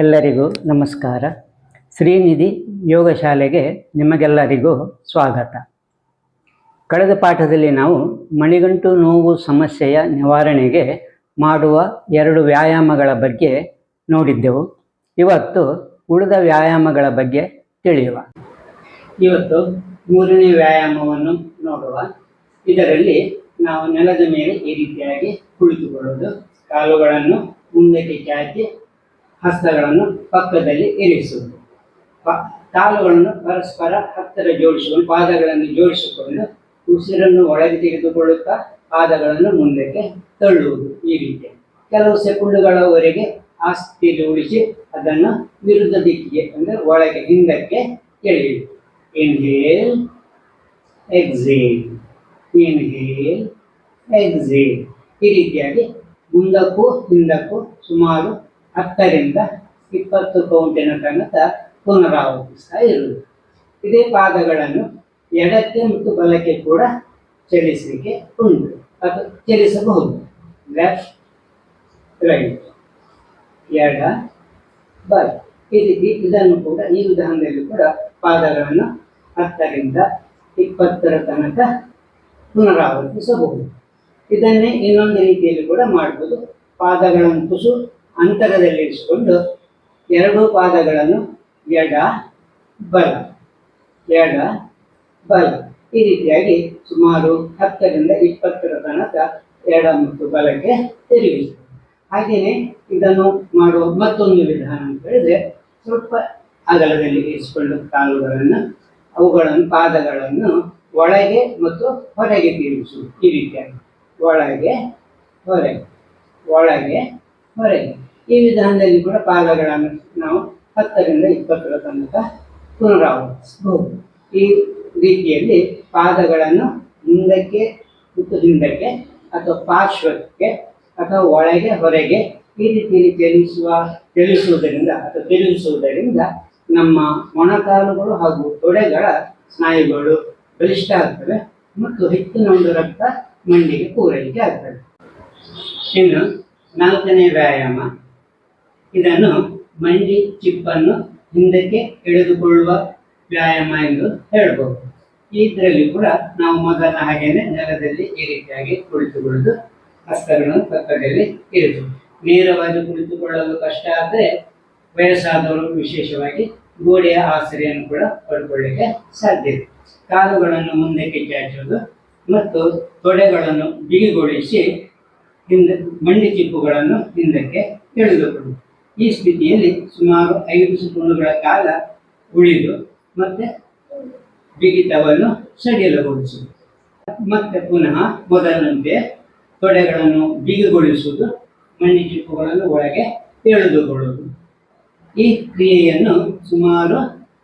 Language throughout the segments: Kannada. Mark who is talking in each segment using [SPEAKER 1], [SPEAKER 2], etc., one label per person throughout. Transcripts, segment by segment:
[SPEAKER 1] ಎಲ್ಲರಿಗೂ ನಮಸ್ಕಾರ. ಶ್ರೀನಿಧಿ ಯೋಗ ಶಾಲೆಗೆ ನಿಮಗೆಲ್ಲರಿಗೂ ಸ್ವಾಗತ. ಕಳೆದ ಪಾಠದಲ್ಲಿ ನಾವು ಮಣಿಗಂಟು ನೋವು ಸಮಸ್ಯೆಯ ನಿವಾರಣೆಗೆ ಮಾಡುವ 2 ವ್ಯಾಯಾಮಗಳ ಬಗ್ಗೆ ನೋಡಿದ್ದೆವು. ಇವತ್ತು ಉಳಿದ ವ್ಯಾಯಾಮಗಳ ಬಗ್ಗೆ ತಿಳಿಯುವ. ಇವತ್ತು 3ನೇ ವ್ಯಾಯಾಮವನ್ನು ನೋಡುವ. ಇದರಲ್ಲಿ ನಾವು ನೆಲದ ಮೇಲೆ ಈ ರೀತಿಯಾಗಿ ಕುಳಿತುಕೊಳ್ಳುವುದು, ಕಾಲುಗಳನ್ನು ಮುಂದಕ್ಕೆ ಚಾಚಿ ಹಸ್ತಗಳನ್ನು ಪಕ್ಕದಲ್ಲಿ ಇರಿಸುವುದು, ಕಾಲುಗಳನ್ನು ಪರಸ್ಪರ ಹತ್ತಿರ ಜೋಡಿಸಿಕೊಂಡು ಪಾದಗಳನ್ನು ಜೋಡಿಸಿಕೊಂಡು ಉಸಿರನ್ನು ಒಳಗೆ ತೆಗೆದುಕೊಳ್ಳುತ್ತಾ ಪಾದಗಳನ್ನು ಮುಂದಕ್ಕೆ ತಳ್ಳುವುದು. ಈ ರೀತಿ ಕೆಲವು ಸೆಕೆಂಡುಗಳವರೆಗೆ ಆ ಸ್ಥಿತಿಯಲ್ಲಿ ಉಳಿಸಿ ಅದನ್ನು ವಿರುದ್ಧ ದಿಕ್ಕಿಗೆ ಅಂದರೆ ಒಳಗೆ ಹಿಂದಕ್ಕೆ ಎಳೆಯುವುದು. Inhale exhale, inhale exhale. ಈ ರೀತಿಯಾಗಿ ಮುಂದಕ್ಕೂ ಹಿಂದಕ್ಕೂ ಸುಮಾರು 10 ರಿಂದ 20 ಕೌಂಟಿನ ತನಕ ಪುನರಾವರ್ತಿಸ್ತಾ ಇರುವುದು. ಇದೇ ಪಾದಗಳನ್ನು ಎಡಕ್ಕೆ ಮತ್ತು ಬಲಕ್ಕೆ ಕೂಡ ಚಲಿಸಲಿಕ್ಕೆ ಉಂಟು, ಅದು ಚಲಿಸಬಹುದು. ಲೆಫ್ಟ್ ರೈಟ್, ಎಡ ಬಲ, ಈ ರೀತಿ ಇದನ್ನು ಕೂಡ ಈ ವಿಧಾನದಲ್ಲಿ ಕೂಡ ಪಾದಗಳನ್ನು 10 ರಿಂದ 20 ತನಕ ಪುನರಾವರ್ತಿಸಬಹುದು. ಇದನ್ನೇ ಇನ್ನೊಂದು ರೀತಿಯಲ್ಲಿ ಕೂಡ ಮಾಡಬಹುದು. ಪಾದಗಳನ್ನು ತುಸು ಅಂತರದಲ್ಲಿರಿಸಿಕೊಂಡು 2 ಪಾದಗಳನ್ನು ಎಡ ಬಲ ಎಡ ಬಲ ಈ ರೀತಿಯಾಗಿ ಸುಮಾರು 10 ರಿಂದ 20 ತನಕ ಎಡ ಮತ್ತು ಬಲಕ್ಕೆ ತಿರುಗಿಸಿ. ಹಾಗೆಯೇ ಇದನ್ನು ಮಾಡುವ ಮತ್ತೊಂದು ವಿಧಾನ ಅಂತ ಹೇಳಿದ್ರೆ, ಸ್ವಲ್ಪ ಅಗಲದಲ್ಲಿ ಇರಿಸಿಕೊಂಡು ಕಾಲುಗಳನ್ನು ಅವುಗಳನ್ನು ಪಾದಗಳನ್ನು ಒಳಗೆ ಮತ್ತು ಹೊರಗೆ ತಿರುಗಿಸುವುದು. ಈ ರೀತಿಯಾಗಿ ಒಳಗೆ ಹೊರಗೆ ಒಳಗೆ ಹೊರಗೆ. ಈ ವಿಧಾನದಲ್ಲಿ ಕೂಡ ಪಾದಗಳನ್ನು ನಾವು 10 ರಿಂದ 20 ತನಕ ಪುನರಾವರ್ತಿಸಬಹುದು. ಈ ರೀತಿಯಲ್ಲಿ ಪಾದಗಳನ್ನು ಮುಂದಕ್ಕೆ ಮತ್ತು ಹಿಂದಕ್ಕೆ ಅಥವಾ ಪಾರ್ಶ್ವಕ್ಕೆ ಅಥವಾ ಒಳಗೆ ಹೊರಗೆ ಈ ರೀತಿಯಲ್ಲಿ ಚಲಿಸುವುದರಿಂದ ಅಥವಾ ತಿರುಗಿಸುವುದರಿಂದ ನಮ್ಮ ಮೊಣಕಾಲುಗಳು ಹಾಗೂ ತೊಡೆಗಳ ಸ್ನಾಯುಗಳು ಬಲಿಷ್ಠ ಆಗ್ತವೆ ಮತ್ತು ಹೆಚ್ಚಿನ ಒಂದು ರಕ್ತ ಮಂಡಿಗೆ ಪೂರೈಕೆ ಆಗ್ತದೆ. ಇನ್ನು 4ನೇ ವ್ಯಾಯಾಮ, ಇದನ್ನು ಮಂಡಿ ಚಿಪ್ಪನ್ನು ಹಿಂದಕ್ಕೆ ಎಳೆದುಕೊಳ್ಳುವ ವ್ಯಾಯಾಮ ಎಂದು ಹೇಳ್ಬೋದು. ಇದರಲ್ಲಿ ಕೂಡ ನಾವು ಮೊದಲ ಹಾಗೇನೆ ನೆಲದಲ್ಲಿ ಈ ರೀತಿಯಾಗಿ ಕುಳಿತುಕೊಳ್ಳುವುದು, ಹಸ್ತಗಳನ್ನು ಪಕ್ಕದಲ್ಲಿ ಇರಿಸುವುದು. ನೇರವಾಗಿ ಕುಳಿತುಕೊಳ್ಳಲು ಕಷ್ಟ ಆದರೆ ವಯಸ್ಸಾದವರು ವಿಶೇಷವಾಗಿ ಗೋಡೆಯ ಆಸರೆಯನ್ನು ಕೂಡ ಪಡ್ಕೊಳ್ಳಿಕ್ಕೆ ಸಾಧ್ಯ ಇದೆ. ಕಾಲುಗಳನ್ನು ಮುಂದಕ್ಕೆ ಚಾಚುವುದು ಮತ್ತು ತೊಡೆಗಳನ್ನು ಬಿಗಿಗೊಳಿಸಿ ಮಂಡಿ ಚಿಪ್ಪುಗಳನ್ನು ಹಿಂದಕ್ಕೆ ಎಳೆದುಕೊಳ್ಳುವುದು. ಈ ಸ್ಥಿತಿಯಲ್ಲಿ ಸುಮಾರು 5 ಸೆಕೆಂಡುಗಳ ಕಾಲ ಉಳಿದು ಮತ್ತೆ ಬಿಗಿತವನ್ನು ಸಡಿಲಗೊಳಿಸುವುದು. ಮತ್ತೆ ಪುನಃ ಮೊದಲಿನಂತೆ ತೊಡೆಗಳನ್ನು ಬಿಗಿಗೊಳಿಸುವುದು, ಮಂಡಿ ಚಿಪ್ಪುಗಳನ್ನು ಒಳಗೆ ಎಳೆದುಕೊಳ್ಳುವುದು. ಈ ಕ್ರಿಯೆಯನ್ನು ಸುಮಾರು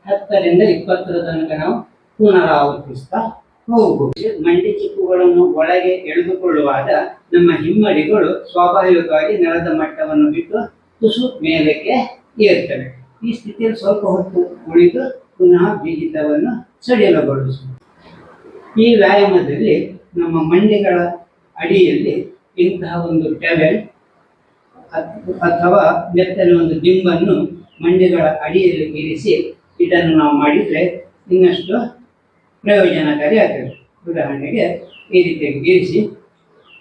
[SPEAKER 1] 10 ರಿಂದ 20 ತನಕ ನಾವು ಪುನರಾವರ್ತಿಸ್ತಾ ಹೋಗಬಹುದು. ಮಂಡಿ ಚಿಪ್ಪುಗಳನ್ನು ಒಳಗೆ ಎಳೆದುಕೊಳ್ಳುವಾಗ ನಮ್ಮ ಹಿಮ್ಮಡಿಗಳು ಸ್ವಾಭಾವಿಕವಾಗಿ ನೆಲದ ಮಟ್ಟವನ್ನು ಬಿಟ್ಟು ತುಸು ಮೇಲಕ್ಕೆ ಏರ್ತವೆ. ಈ ಸ್ಥಿತಿಯಲ್ಲಿ ಸ್ವಲ್ಪ ಹೊತ್ತು ಉಳಿದು ಪುನಃ ಬಿಗಿತವನ್ನು ಸಡಿಲಗೊಳಿಸುವುದು. ಈ ವ್ಯಾಯಾಮದಲ್ಲಿ ನಮ್ಮ ಮಂಡಿಗಳ ಅಡಿಯಲ್ಲಿ ಇಂತಹ ಒಂದು ಟವೆಲ್ ಅಥವಾ ಬೆತ್ತಲ ಒಂದು ದಿಂಬನ್ನು ಮಂಡಿಗಳ ಅಡಿಯಲ್ಲಿ ಇರಿಸಿ ಇದನ್ನು ನಾವು ಮಾಡಿದರೆ ಇನ್ನಷ್ಟು ಪ್ರಯೋಜನಕಾರಿ ಆಗ್ತದೆ. ಉದಾಹರಣೆಗೆ ಈ ರೀತಿಯಾಗಿ ಇರಿಸಿ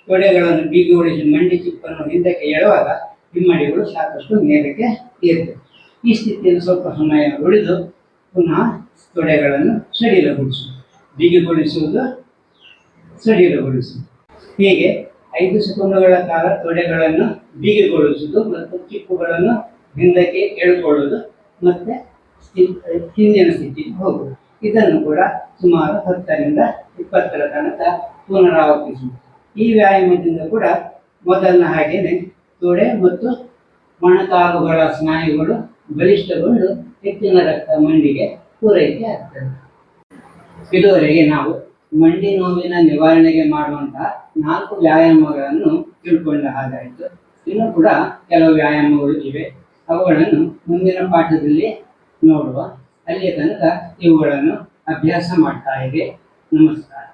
[SPEAKER 1] ತೊಡೆಗಳನ್ನು ಬಿಗಿಗೊಳಿಸಿ ಮಂಡಿ ಚಿಪ್ಪನ್ನು ಹಿಂದಕ್ಕೆ ಎಳುವಾಗ ಹಿಮ್ಮಡಿಗಳು ಸಾಕಷ್ಟು ಮೇಲಕ್ಕೆ ಏರ್ತವೆ. ಈ ಸ್ಥಿತಿಯಲ್ಲಿ ಸ್ವಲ್ಪ ಸಮಯ ಉಳಿದು ಪುನಃ ತೊಡೆಗಳನ್ನು ಸಡಿಲಗೊಳಿಸುವುದು, ಬಿಗಿಗೊಳಿಸುವುದು, ಸಡಿಲಗೊಳಿಸುವುದು. ಹೀಗೆ 5 ಸೆಕೆಂಡುಗಳ ಕಾಲ ತೊಡೆಗಳನ್ನು ಬಿಗಿಗೊಳಿಸುವುದು ಮತ್ತು ಚಿಪ್ಪುಗಳನ್ನು ಹಿಂದಕ್ಕೆ ಎಳ್ಕೊಳ್ಳುವುದು ಮತ್ತೆ ಹಿಂದಿನ ಸ್ಥಿತಿಗೆ ಹೋಗುವುದು. ಇದನ್ನು ಕೂಡ ಸುಮಾರು 10 ರಿಂದ 20 ತನಕ ಪುನರಾವರ್ತಿಸುವುದು. ಈ ವ್ಯಾಯಾಮದಿಂದ ಕೂಡ ಮೊದಲಿನ ಹಾಗೇನೆ ತೊಡೆ ಮತ್ತು ಮೊಣಕಾಲುಗಳ ಸ್ನಾಯುಗಳು ಬಲಿಷ್ಠಗೊಂಡು ಹೆಚ್ಚಿನ ರಕ್ತ ಮಂಡಿಗೆ ಪೂರೈಕೆ ಆಗ್ತದೆ. ಇದುವರೆಗೆ ನಾವು ಮಂಡಿ ನೋವಿನ ನಿವಾರಣೆಗೆ ಮಾಡುವಂತಹ 4 ವ್ಯಾಯಾಮಗಳನ್ನು ತಿಳ್ಕೊಂಡ ಹಾಗಾಯಿತು. ಇನ್ನೂ ಕೂಡ ಕೆಲವು ವ್ಯಾಯಾಮಗಳು ಇವೆ, ಅವುಗಳನ್ನು ಮುಂದಿನ ಪಾಠದಲ್ಲಿ ನೋಡುವ. ಅಲ್ಲಿಯ ತನಕ ಇವುಗಳನ್ನು ಅಭ್ಯಾಸ ಮಾಡ್ತಾ ಇದೆ. ನಮಸ್ಕಾರ.